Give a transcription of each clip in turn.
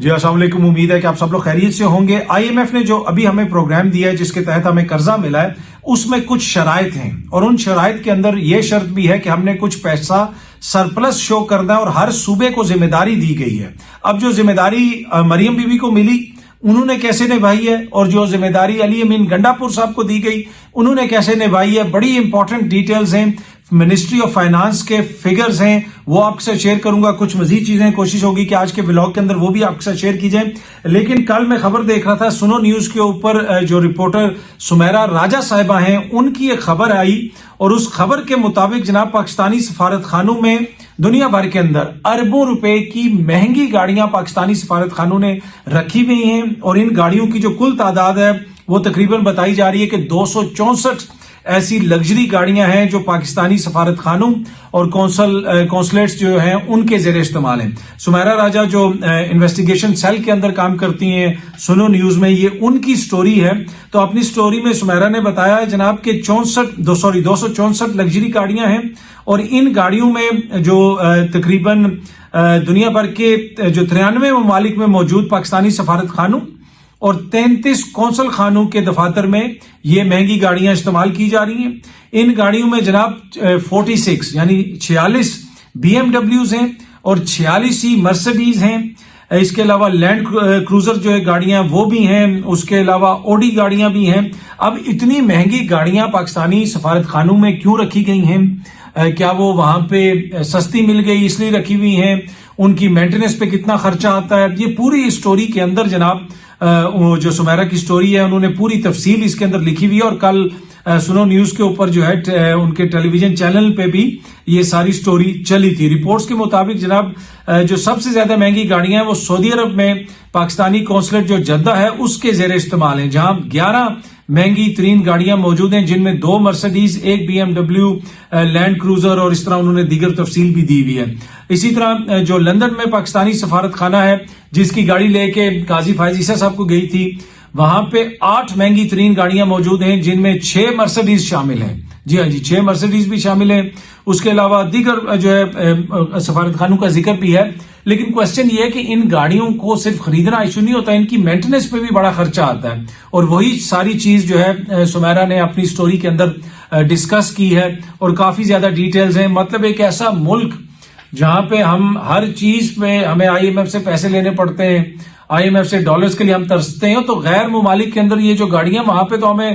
جی السلام علیکم، امید ہے کہ آپ سب لوگ خیریت سے ہوں گے۔ آئی ایم ایف نے جو ابھی ہمیں پروگرام دیا ہے جس کے تحت ہمیں قرضہ ملا ہے، اس میں کچھ شرائط ہیں اور ان شرائط کے اندر یہ شرط بھی ہے کہ ہم نے کچھ پیسہ سرپلس شو کرنا ہے اور ہر صوبے کو ذمہ داری دی گئی ہے۔ اب جو ذمہ داری مریم بی بی کو ملی انہوں نے کیسے نبھائی ہے، اور جو ذمہ داری علی امین گنڈا پور صاحب کو دی گئی انہوں نے کیسے نبھائی ہے، بڑی امپورٹنٹ ڈیٹیلز ہیں۔ منسٹری آف فائنانس کے فگرز ہیں وہ آپ کے ساتھ شیئر کروں گا، کچھ مزید چیزیں کوشش ہوگی کہ آج کے ولاگ کے اندر وہ بھی آپ کے ساتھ شیئر کی جائیں۔ لیکن کل میں خبر دیکھ رہا تھا سنو نیوز کے اوپر، جو رپورٹر سمیرہ راجہ صاحبہ ہیں ان کی ایک خبر آئی اور اس خبر کے مطابق جناب پاکستانی سفارت خانوں میں دنیا بھر کے اندر اربوں روپے کی مہنگی گاڑیاں پاکستانی سفارت خانوں نے رکھی ہوئی ہیں، اور ان گاڑیوں کی جو کل تعداد ہے وہ تقریباً بتائی جا رہی ہے کہ 264 ایسی لگژری گاڑیاں ہیں جو پاکستانی سفارت خانوں اور کونسلیٹس جو ہیں ان کے زیر استعمال ہیں۔ سمیرہ راجہ جو انویسٹیگیشن سیل کے اندر کام کرتی ہیں سنو نیوز میں، یہ ان کی سٹوری ہے۔ تو اپنی سٹوری میں سمیرہ نے بتایا ہے جناب کہ 264 لگژری گاڑیاں ہیں، اور ان گاڑیوں میں جو تقریباً دنیا بھر کے جو 93 ممالک میں موجود پاکستانی سفارت خانوں اور 33 قونصل خانوں کے دفاتر میں یہ مہنگی گاڑیاں استعمال کی جا رہی ہیں۔ ان گاڑیوں میں جناب 46 یعنی 46 بی ایم ڈبلیوز ہیں اور 46 مرسڈیز ہیں۔ اس کے علاوہ لینڈ کروزر جو ہے گاڑیاں وہ بھی ہیں، اس کے علاوہ اوڈی گاڑیاں بھی ہیں۔ اب اتنی مہنگی گاڑیاں پاکستانی سفارت خانوں میں کیوں رکھی گئی ہیں؟ کیا وہ وہاں پہ سستی مل گئی اس لیے رکھی ہوئی ہیں؟ ان کی مینٹیننس پہ کتنا خرچہ آتا ہے؟ یہ پوری اسٹوری کے اندر جناب جو سمیرہ کی سٹوری ہے انہوں نے پوری تفصیل اس کے اندر لکھی ہوئی ہے، اور کل سنو نیوز کے اوپر جو ہے ان کے ٹیلی ویژن چینل پہ بھی یہ ساری سٹوری چلی تھی۔ رپورٹس کے مطابق جناب جو سب سے زیادہ مہنگی گاڑیاں ہیں وہ سعودی عرب میں پاکستانی قونصلیٹ جو جدہ ہے اس کے زیر استعمال ہیں، جہاں 11 مہنگی ترین گاڑیاں موجود ہیں، جن میں 2 Mercedes, 1 B M W land cruiser, اور اس طرح انہوں نے دیگر تفصیل بھی دی ہوئی ہے۔ اسی طرح جو لندن میں پاکستانی سفارت خانہ ہے جس کی گاڑی لے کے قاضی فائز عیسیٰ صاحب کو گئی تھی، وہاں پہ 8 مہنگی ترین گاڑیاں موجود ہیں جن میں 6 مرسڈیز شامل ہیں۔ جی ہاں جی، 6 مرسڈیز بھی شامل ہیں۔ اس کے علاوہ دیگر جو ہے سفارت خانوں کا ذکر بھی ہے، لیکن کوشچن یہ ہے کہ ان گاڑیوں کو صرف خریدنا ایشو نہیں ہوتا، ان کی مینٹیننس پہ بھی بڑا خرچہ آتا ہے، اور وہی ساری چیز جو ہے سمیرہ نے اپنی سٹوری کے اندر ڈسکس کی ہے، اور کافی زیادہ ڈیٹیلز ہیں۔ مطلب ایک ایسا ملک جہاں پہ ہم ہر چیز پہ ہمیں آئی ایم ایف سے پیسے لینے پڑتے ہیں، آئی ایم ایف سے ڈالرز کے لیے ہم ترستے ہیں، تو غیر ممالک کے اندر یہ جو گاڑیاں وہاں پہ تو ہمیں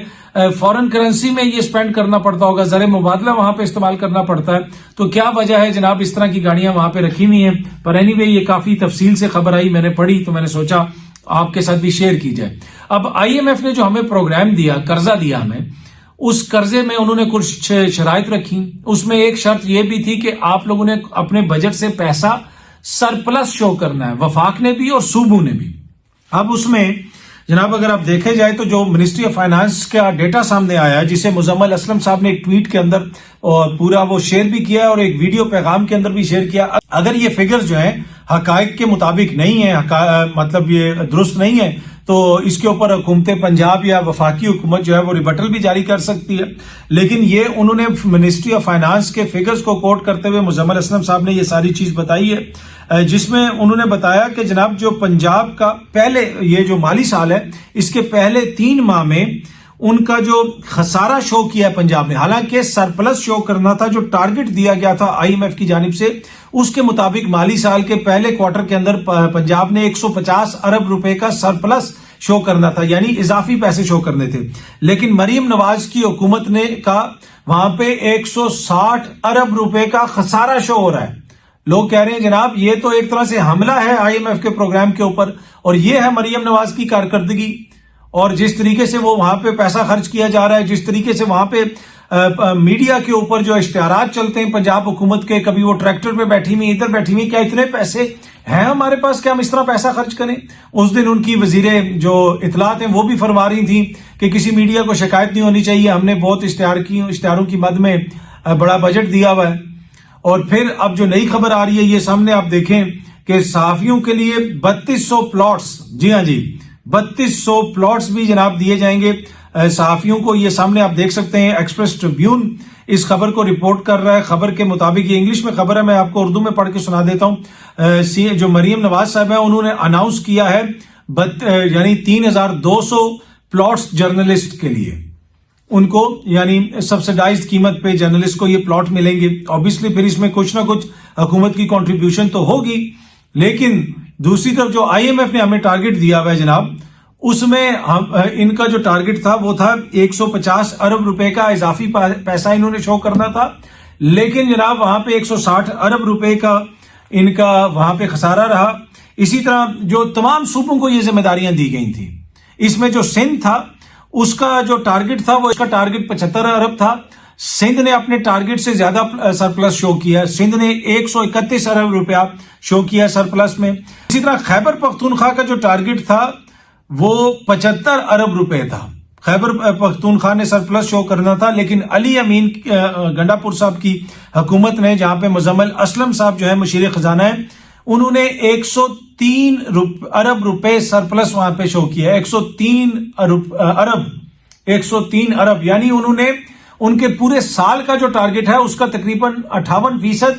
فورن کرنسی میں یہ سپینڈ کرنا پڑتا ہوگا، زر مبادلہ وہاں پہ استعمال کرنا پڑتا ہے، تو کیا وجہ ہے جناب اس طرح کی گاڑیاں وہاں پہ رکھی ہوئی ہیں؟ پر اینی وے یہ کافی تفصیل سے خبر آئی، میں نے پڑھی تو میں نے سوچا آپ کے ساتھ بھی شیئر کی جائے۔ اب آئی ایم ایف نے جو ہمیں پروگرام دیا، قرضہ دیا ہمیں، اس قرضے میں انہوں نے کچھ شرائط رکھی۔ اس میں ایک شرط یہ بھی تھی کہ آپ لوگوں نے اپنے بجٹ سے پیسہ سرپلس شو کرنا ہے، وفاق نے بھی اور صوبوں نے بھی۔ اب اس میں جناب اگر آپ دیکھے جائے تو جو منسٹری آف فائنانس کا ڈیٹا سامنے آیا ہے، جسے مزمل اسلم صاحب نے ایک ٹویٹ کے اندر پورا وہ شیئر بھی کیا اور ایک ویڈیو پیغام کے اندر بھی شیئر کیا، اگر یہ فگرز جو ہیں حقائق کے مطابق نہیں ہیں، مطلب یہ درست نہیں ہے، تو اس کے اوپر حکومت پنجاب یا وفاقی حکومت جو ہے وہ ریبٹل بھی جاری کر سکتی ہے۔ لیکن یہ انہوں نے منسٹری آف فائنانس کے فگرز کو کوٹ کرتے ہوئے مزمل اسلم صاحب نے یہ ساری چیز بتائی ہے، جس میں انہوں نے بتایا کہ جناب جو پنجاب کا پہلے یہ جو مالی سال ہے اس کے پہلے 3 ماہ میں ان کا جو خسارہ شو کیا ہے پنجاب نے، حالانکہ سرپلس شو کرنا تھا جو ٹارگٹ دیا گیا تھا آئی ایم ایف کی جانب سے، اس کے مطابق مالی سال کے پہلے کوارٹر کے اندر پنجاب نے 150 ارب روپے کا سرپلس شو کرنا تھا، یعنی اضافی پیسے شو کرنے تھے۔ لیکن مریم نواز کی حکومت نے کہا وہاں پہ 160 ارب روپے کا خسارہ شو ہو رہا ہے۔ لوگ کہہ رہے ہیں جناب یہ تو ایک طرح سے حملہ ہے آئی ایم ایف کے پروگرام کے اوپر، اور یہ ہے مریم نواز کی کارکردگی، اور جس طریقے سے وہ وہاں پہ پیسہ خرچ کیا جا رہا ہے، جس طریقے سے وہاں پہ میڈیا کے اوپر جو اشتہارات چلتے ہیں پنجاب حکومت کے، کبھی وہ ٹریکٹر پہ بیٹھی ہوئی ادھر بیٹھی ہوئی، کیا اتنے پیسے ہیں ہمارے پاس کہ ہم اس طرح پیسہ خرچ کریں؟ اس دن ان کی وزیر جو اطلاعات ہیں وہ بھی فرما رہی تھیں کہ کسی میڈیا کو شکایت نہیں ہونی چاہیے، ہم نے بہت اشتہاروں کی مد میں بڑا بجٹ دیا ہوا ہے۔ اور پھر اب جو نئی خبر آ رہی ہے یہ سامنے آپ دیکھیں کہ صحافیوں کے لیے 3200 پلاٹس، جی ہاں جی 3200 پلاٹس بھی جناب دیے جائیں گے صحافیوں کو۔ یہ سامنے آپ دیکھ سکتے ہیں ایکسپریس ٹریبیون اس خبر کو رپورٹ کر رہا ہے. خبر کے مطابق یہ انگلش میں خبر ہے, میں آپ کو اردو میں پڑھ کے سنا دیتا ہوں. جو مریم نواز صاحب ہیں انہوں نے اناؤنس کیا ہے یعنی 3200 پلاٹس جرنلسٹ کے لیے, ان کو یعنی سبسڈائزڈ قیمت پہ جرنلسٹ کو یہ پلاٹ ملیں گے. obviously پھر اس میں کچھ نہ کچھ حکومت کی کنٹریبیوشن تو ہوگی, لیکن دوسری طرف جو آئی ایم ایف نے ہمیں ٹارگٹ دیا ہوا ہے جناب, اس میں ان کا جو ٹارگٹ تھا وہ تھا 150 ارب روپے کا اضافی پیسہ انہوں نے شو کرنا تھا, لیکن جناب وہاں پہ 160 ارب روپے کا ان کا وہاں پہ خسارہ رہا. اسی طرح جو تمام صوبوں کو یہ ذمہ داریاں دی گئی تھیں, اس میں جو سندھ تھا اس کا جو ٹارگٹ تھا وہ اس کا ٹارگٹ 75 ارب تھا. سندھ نے اپنے ٹارگٹ سے زیادہ سرپلس شو کیا, سندھ نے 131 ارب روپیہ شو کیا سرپلس میں. اسی طرح خیبر پختونخوا کا جو ٹارگٹ تھا وہ 75 ارب روپے تھا. خیبر پختونخوا نے سرپلس شو کرنا تھا, لیکن علی امین گنڈا پور صاحب کی حکومت نے, جہاں پہ مزمل اسلم صاحب جو ہے مشیر خزانہ ہیں, انہوں نے 103 ارب روپے سرپلس وہاں پہ شو کیا. 103 ارب یعنی انہوں نے ان کے پورے سال کا جو ٹارگٹ ہے اس کا تقریباً 58%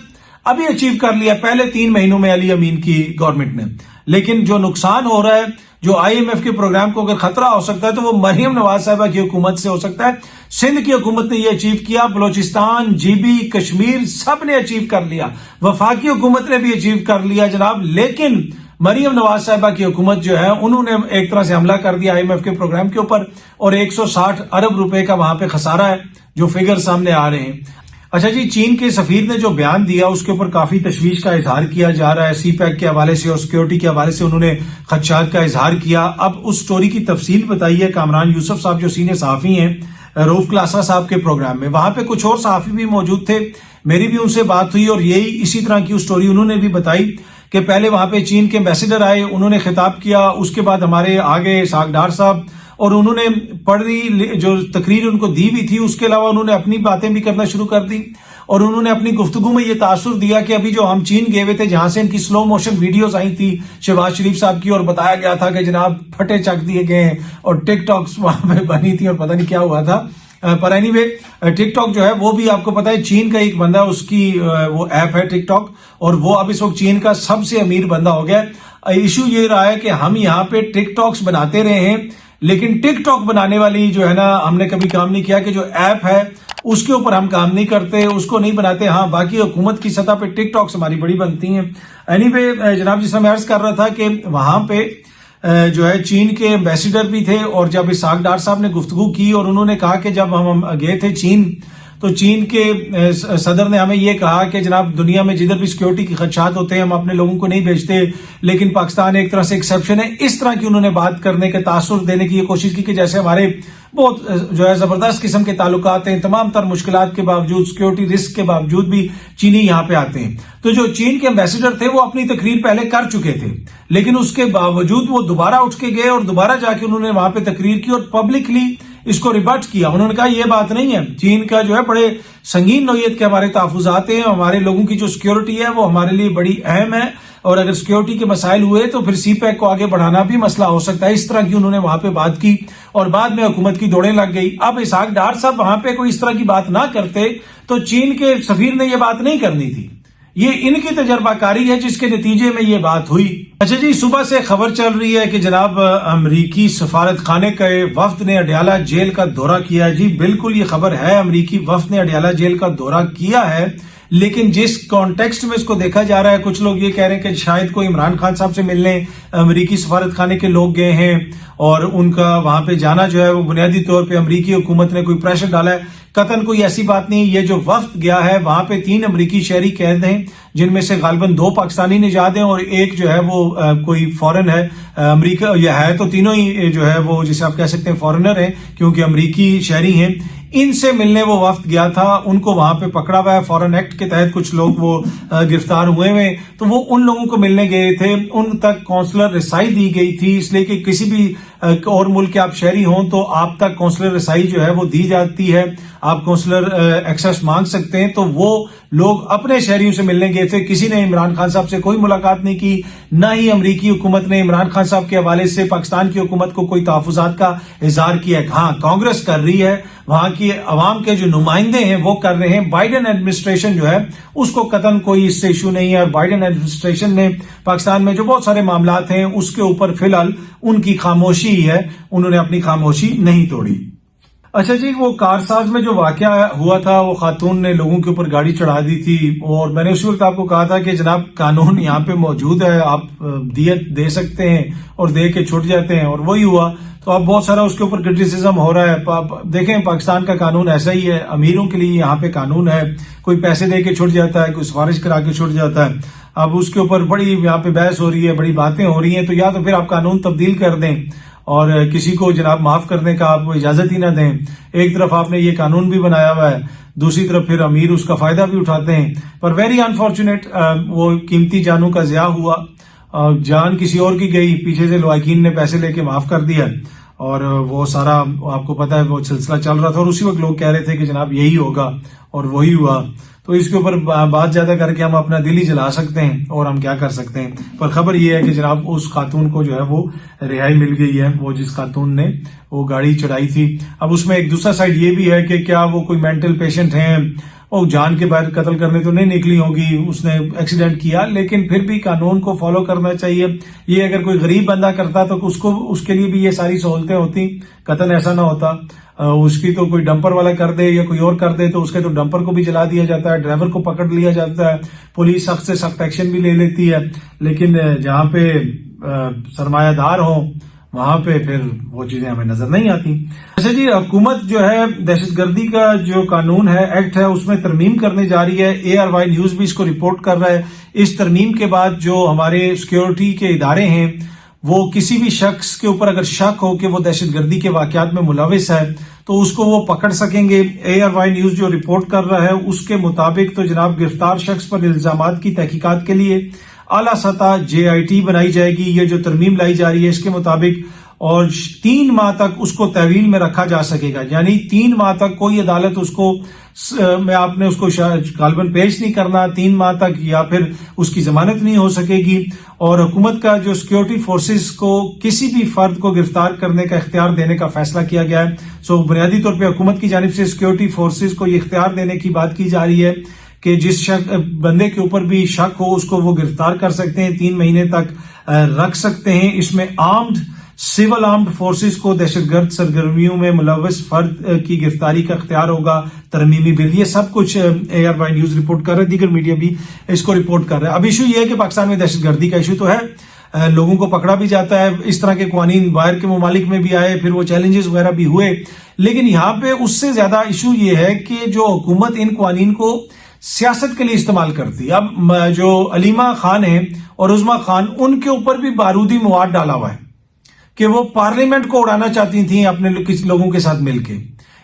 ابھی اچیو کر لیا پہلے 3 مہینوں میں علی امین کی گورنمنٹ نے. لیکن جو نقصان ہو رہا ہے, جو آئی ایم ایف کے پروگرام کو اگر خطرہ ہو سکتا ہے تو وہ مریم نواز صاحبہ کی حکومت سے ہو سکتا ہے. سندھ کی حکومت نے یہ اچیو کیا, بلوچستان, جی بی, کشمیر سب نے اچیو کر لیا, وفاقی حکومت نے بھی اچیو کر لیا جناب. لیکن مریم نواز صاحبہ کی حکومت جو ہے انہوں نے ایک طرح سے حملہ کر دیا آئی ایم ایف کے پروگرام کے اوپر, اور 160 ارب روپے کا وہاں پہ خسارہ ہے جو فگر سامنے آ رہے ہیں. اچھا جی, چین کے سفیر نے جو بیان دیا اس کے اوپر کافی تشویش کا اظہار کیا جا رہا ہے. سی پیک کے حوالے سے اور سیکیورٹی کے حوالے سے انہوں نے خدشات کا اظہار کیا. اب اس سٹوری کی تفصیل بتائیے کامران یوسف صاحب جو سینئر صحافی ہیں روف کلاسا صاحب کے پروگرام میں. وہاں پہ کچھ اور صحافی بھی موجود تھے, میری بھی ان سے بات ہوئی اور یہی اسی طرح کی سٹوری انہوں نے بھی بتائی کہ پہلے وہاں پہ چین کے ایمبیسڈر آئے, انہوں نے خطاب کیا, اس کے بعد ہمارے آگے اسحاق ڈار صاحب, اور انہوں نے پڑھی جو تقریر ان کو دی ہوئی تھی, اس کے علاوہ انہوں نے اپنی باتیں بھی کرنا شروع کر دی, اور انہوں نے اپنی گفتگو میں یہ تاثر دیا کہ ابھی جو ہم چین گئے ہوئے تھے جہاں سے ان کی سلو موشن ویڈیوز آئی تھی شہباز شریف صاحب کی, اور بتایا گیا تھا کہ جناب پھٹے چک دیے گئے ہیں اور ٹک ٹاکس وہاں پہ بنی تھی اور پتہ نہیں کیا ہوا تھا. پر اینی وے ٹک ٹاک جو ہے وہ بھی آپ کو پتا ہے چین کا ایک بندہ, اس کی وہ ایپ ہے ٹک ٹاک, اور وہ اب اس وقت چین کا سب سے امیر بندہ ہو گیا. ایشو یہ رہا ہے کہ ہم یہاں پہ ٹک ٹاکس بناتے رہے ہیں, لیکن ٹک ٹاک بنانے والی جو ہے نا ہم نے کبھی کام نہیں کیا کہ جو ایپ ہے اس کے اوپر ہم کام نہیں کرتے, اس کو نہیں بناتے. ہاں باقی حکومت کی سطح پہ ٹک ٹاکس ہماری بڑی بنتی ہیں. اینی وے جناب جس طرح میں عرض کر رہا تھا کہ وہاں پہ جو ہے چین کے ایمبیسڈر بھی تھے, اور جب اسحاق ڈار صاحب نے گفتگو کی اور انہوں نے کہا کہ جب ہم گئے تھے چین تو چین کے صدر نے ہمیں یہ کہا کہ جناب دنیا میں جدھر بھی سیکیورٹی کے خدشات ہوتے ہیں ہم اپنے لوگوں کو نہیں بھیجتے, لیکن پاکستان ایک طرح سے ایکسیپشن ہے. اس طرح کی انہوں نے بات کرنے کے تاثر دینے کی یہ کوشش کی کہ جیسے ہمارے بہت جو ہے زبردست قسم کے تعلقات ہیں, تمام تر مشکلات کے باوجود, سیکیورٹی رسک کے باوجود بھی چینی یہاں پہ آتے ہیں. تو جو چین کے ایمبیسڈر تھے وہ اپنی تقریر پہلے کر چکے تھے, لیکن اس کے باوجود وہ دوبارہ اٹھ کے گئے اور دوبارہ جا کے انہوں نے وہاں پہ تقریر کی اور پبلکلی اس کو ریبٹ کیا. انہوں نے کہا یہ بات نہیں ہے, چین کا جو ہے بڑے سنگین نوعیت کے ہمارے تحفظات ہیں, ہمارے لوگوں کی جو سیکیورٹی ہے وہ ہمارے لیے بڑی اہم ہے, اور اگر سیکیورٹی کے مسائل ہوئے تو پھر سی پیک کو آگے بڑھانا بھی مسئلہ ہو سکتا ہے. اس طرح کی انہوں نے وہاں پہ بات کی اور بعد میں حکومت کی دوڑیں لگ گئی. اب اسحاق ڈار صاحب وہاں پہ کوئی اس طرح کی بات نہ کرتے تو چین کے سفیر نے یہ بات نہیں کرنی تھی. یہ ان کی تجربہ کاری ہے جس کے نتیجے میں یہ بات ہوئی. اچھا جی, صبح سے خبر چل رہی ہے کہ جناب امریکی سفارت خانے کے وفد نے اڈیالہ جیل کا دورہ کیا. جی بالکل یہ خبر ہے, امریکی وفد نے اڈیالہ جیل کا دورہ کیا ہے, لیکن جس کانٹیکسٹ میں اس کو دیکھا جا رہا ہے, کچھ لوگ یہ کہہ رہے ہیں کہ شاید کوئی عمران خان صاحب سے ملنے امریکی سفارت خانے کے لوگ گئے ہیں, اور ان کا وہاں پہ جانا جو ہے وہ بنیادی طور پہ امریکی حکومت نے کوئی پریشر ڈالا ہے. قطعاً کوئی ایسی بات نہیں. یہ جو وفد گیا ہے وہاں پہ 3 امریکی شہری قید ہیں, جن میں سے غالباً 2 پاکستانی نژاد ہیں اور ایک جو ہے وہ کوئی فورن ہے. امریکہ یہ ہے تو تینوں ہی جو ہے وہ جسے آپ کہہ سکتے ہیں فورنر ہیں, کیونکہ امریکی شہری ہیں. ان سے ملنے وہ وفد گیا تھا, ان کو وہاں پہ پکڑا ہوا ہے فورن ایکٹ کے تحت, کچھ لوگ وہ گرفتار ہوئے ہیں, تو وہ ان لوگوں کو ملنے گئے تھے. ان تک کونسلر رسائی دی گئی تھی, اس لیے کہ کسی بھی اور ملک کے آپ شہری ہوں تو آپ تک کونسلر رسائی جو ہے وہ دی جاتی ہے, آپ کونسلر ایکسس مانگ سکتے ہیں. تو وہ لوگ اپنے شہریوں سے ملنے گئے تھے. کسی نے عمران خان صاحب سے کوئی ملاقات نہیں کی, نہ ہی امریکی حکومت نے عمران خان صاحب کے حوالے سے پاکستان کی حکومت کو کوئی تحفظات کا اظہار کیا. ہاں, کانگریس کر رہی ہے, وہاں کی عوام کے جو نمائندے ہیں وہ کر رہے ہیں. بائیڈن ایڈمنسٹریشن جو ہے اس کو قطعاً کوئی اس سے ایشو نہیں ہے, اور بائیڈن ایڈمنسٹریشن نے پاکستان میں جو بہت سارے معاملات ہیں اس کے اوپر فی الحال ان کی خاموشی ہے, انہوں نے اپنی خاموشی نہیں توڑی. اچھا جی, وہ کارساز میں جو واقعہ ہوا تھا, وہ خاتون نے لوگوں کے اوپر گاڑی چڑھا دی تھی, اور میں نے اسی وقت آپ کو کہا تھا کہ جناب قانون یہاں پہ موجود ہے, آپ دیت دے سکتے ہیں اور دے کے چھٹ جاتے ہیں, اور وہی ہوا. تو اب بہت سارا اس کے اوپر کرٹیسزم ہو رہا ہے. دیکھیں, پاکستان کا قانون ایسا ہی ہے, امیروں کے لیے یہاں پہ قانون ہے, کوئی پیسے دے کے چھٹ جاتا ہے, کوئی سفارش کرا کے چھٹ جاتا ہے. اب اس کے اوپر بڑی یہاں پہ بحث ہو رہی ہے, بڑی باتیں ہو رہی ہیں. تو یا تو پھر آپ قانون تبدیل کر دیں اور کسی کو جناب معاف کرنے کا آپ اجازت ہی نہ دیں. ایک طرف آپ نے یہ قانون بھی بنایا ہوا ہے, دوسری طرف پھر امیر اس کا فائدہ بھی اٹھاتے ہیں. پر ویری انفارچونیٹ, وہ قیمتی جانوں کا ضیاع ہوا, جان کسی اور کی گئی, پیچھے سے لواحقین نے پیسے لے کے معاف کر دیا, اور وہ سارا آپ کو پتا ہے وہ سلسلہ چل رہا تھا, اور اسی وقت لوگ کہہ رہے تھے کہ جناب یہی ہوگا, اور وہی ہوا. تو اس کے اوپر بات زیادہ کر کے ہم اپنا دل ہی جلا سکتے ہیں, اور ہم کیا کر سکتے ہیں. پر خبر یہ ہے کہ جناب اس خاتون کو جو ہے وہ رہائی مل گئی ہے, وہ جس خاتون نے وہ گاڑی چڑھائی تھی. اب اس میں ایک دوسرا سائڈ یہ بھی ہے کہ کیا وہ کوئی مینٹل پیشنٹ ہیں, وہ جان کے باہر قتل کرنے تو نہیں نکلی ہوگی, اس نے ایکسیڈنٹ کیا, لیکن پھر بھی قانون کو فالو کرنا چاہیے. یہ اگر کوئی غریب بندہ کرتا تو اس کے لیے بھی یہ ساری سہولتیں ہوتی, قتل ایسا نہ ہوتا. اس کی تو کوئی ڈمپر والا کر دے یا کوئی اور کر دے تو اس کے تو ڈمپر کو بھی جلا دیا جاتا ہے, ڈرائیور کو پکڑ لیا جاتا ہے, پولیس سخت سے سخت ایکشن بھی لے لیتی ہے. لیکن جہاں پہ سرمایہ دار ہوں وہاں پہ پھر وہ چیزیں ہمیں نظر نہیں آتی. اچھا جی, حکومت جو ہے دہشت گردی کا جو قانون ہے, ایکٹ ہے, اس میں ترمیم کرنے جا رہی ہے. ARY نیوز بھی اس کو رپورٹ کر رہا ہے. اس ترمیم کے بعد جو ہمارے سیکیورٹی کے ادارے ہیں وہ کسی بھی شخص کے اوپر اگر شک ہو کہ وہ دہشت گردی کے واقعات میں ملوث ہے تو اس کو وہ پکڑ سکیں گے. ARY نیوز جو رپورٹ کر رہا ہے اس کے مطابق تو جناب گرفتار شخص پر الزامات کی تحقیقات کے لیے اعلیٰ سطح JIT بنائی جائے گی. یہ جو ترمیم لائی جا رہی ہے اس کے مطابق, اور 3 ماہ تک اس کو تحویل میں رکھا جا سکے گا. یعنی 3 ماہ تک کوئی عدالت اس کو میں آپ نے اس کو غالباً پیش نہیں کرنا 3 ماہ تک, یا پھر اس کی ضمانت نہیں ہو سکے گی. اور حکومت کا جو سیکیورٹی فورسز کو کسی بھی فرد کو گرفتار کرنے کا اختیار دینے کا فیصلہ کیا گیا ہے. بنیادی طور پہ حکومت کی جانب سے سیکیورٹی فورسز کو یہ اختیار دینے کی بات کی جا رہی ہے کہ جس بندے کے اوپر بھی شک ہو اس کو وہ گرفتار کر سکتے ہیں, 3 مہینے تک رکھ سکتے ہیں. اس میں سول آرمڈ فورسز کو دہشت گرد سرگرمیوں میں ملوث فرد کی گرفتاری کا اختیار ہوگا. ترمیمی بل, یہ سب کچھ ARY نیوز رپورٹ کر رہے ہیں, دیگر میڈیا بھی اس کو رپورٹ کر رہے ہیں. اب ایشو یہ ہے کہ پاکستان میں دہشت گردی کا ایشو تو ہے, لوگوں کو پکڑا بھی جاتا ہے, اس طرح کے قوانین باہر کے ممالک میں بھی آئے, پھر وہ چیلنجز وغیرہ بھی ہوئے, لیکن یہاں پہ اس سے زیادہ ایشو یہ ہے کہ جو حکومت ان قوانین کو سیاست کے لیے استعمال کرتی. اب جو علیمہ خان ہیں اور عظما خان, ان کے اوپر بھی بارودی مواد ڈالا ہوا ہے کہ وہ پارلیمنٹ کو اڑانا چاہتی تھیں اپنے کچھ لوگوں کے ساتھ مل کے.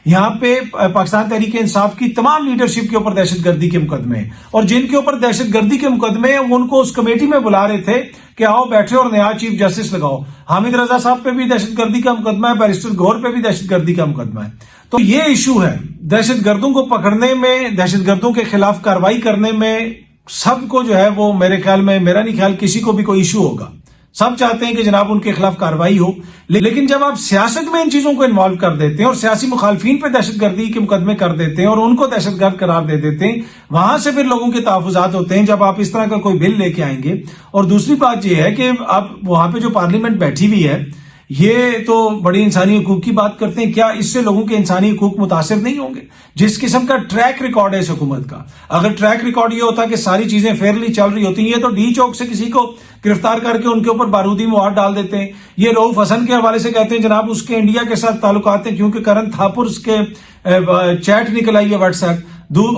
یہاں پہ پاکستان تحریک انصاف کی تمام لیڈرشپ کے اوپر دہشت گردی کے مقدمے ہیں, اور جن کے اوپر دہشت گردی کے مقدمے ہیں وہ ان کو اس کمیٹی میں بلا رہے تھے کہ آؤ بیٹھے اور نیا چیف جسٹس لگاؤ. حامد رضا صاحب پہ بھی دہشت گردی کا مقدمہ ہے, بیرسٹر گور پہ بھی دہشت گردی کا مقدمہ ہے. تو یہ ایشو ہے, دہشت گردوں کو پکڑنے میں, دہشت گردوں کے خلاف کارروائی کرنے میں سب کو جو ہے وہ میرے خیال میں, میرا نہیں خیال کسی کو بھی کوئی ایشو ہوگا. سب چاہتے ہیں کہ جناب ان کے خلاف کارروائی ہو, لیکن جب آپ سیاست میں ان چیزوں کو انوالو کر دیتے ہیں اور سیاسی مخالفین پہ دہشت گردی کے مقدمے کر دیتے ہیں اور ان کو دہشت گرد قرار دے دیتے ہیں, وہاں سے پھر لوگوں کے تحفظات ہوتے ہیں جب آپ اس طرح کا کوئی بل لے کے آئیں گے. اور دوسری بات یہ ہے کہ اب وہاں پہ جو پارلیمنٹ بیٹھی ہوئی ہے یہ تو بڑی انسانی حقوق کی بات کرتے ہیں, کیا اس سے لوگوں کے انسانی حقوق متاثر نہیں ہوں گے؟ جس قسم کا ٹریک ریکارڈ ہے اس حکومت کا, اگر ٹریک ریکارڈ یہ ہوتا کہ ساری چیزیں فیئرلی چل رہی ہوتی, یہ تو ڈی چوک سے کسی کو گرفتار کر کے ان کے اوپر بارودی مواد ڈال دیتے ہیں. یہ رؤف حسن کے حوالے سے کہتے ہیں جناب اس کے انڈیا کے ساتھ تعلقات ہیں کیونکہ کرن تھاپر اس کے چیٹ نکل آئی ہے واٹس ایپ.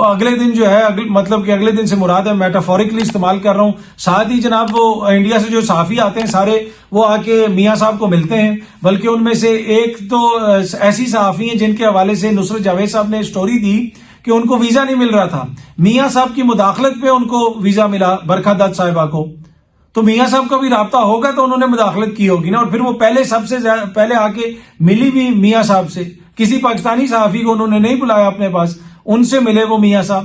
اگلے دن جو ہے, مطلب کہ اگلے دن سے مراد ہے, میٹافورکلی استعمال کر رہا ہوں, ساتھ ہی جناب وہ انڈیا سے جو صحافی آتے ہیں سارے وہ آ کے میاں صاحب کو ملتے ہیں, بلکہ ان میں سے ایک تو ایسی صحافی ہیں جن کے حوالے سے نصرت جاوید صاحب نے سٹوری دی کہ ان کو ویزا نہیں مل رہا تھا, میاں صاحب کی مداخلت پہ ان کو ویزا ملا, برکھا دت صاحبہ کو. تو میاں صاحب کا بھی رابطہ ہوگا تو انہوں نے مداخلت کی ہوگی نا, اور پھر وہ پہلے سب سے پہلے آ کے ملی بھی میاں صاحب سے. کسی پاکستانی صحافی کو انہوں نے نہیں بلایا اپنے پاس, ان سے ملے وہ میاں صاحب.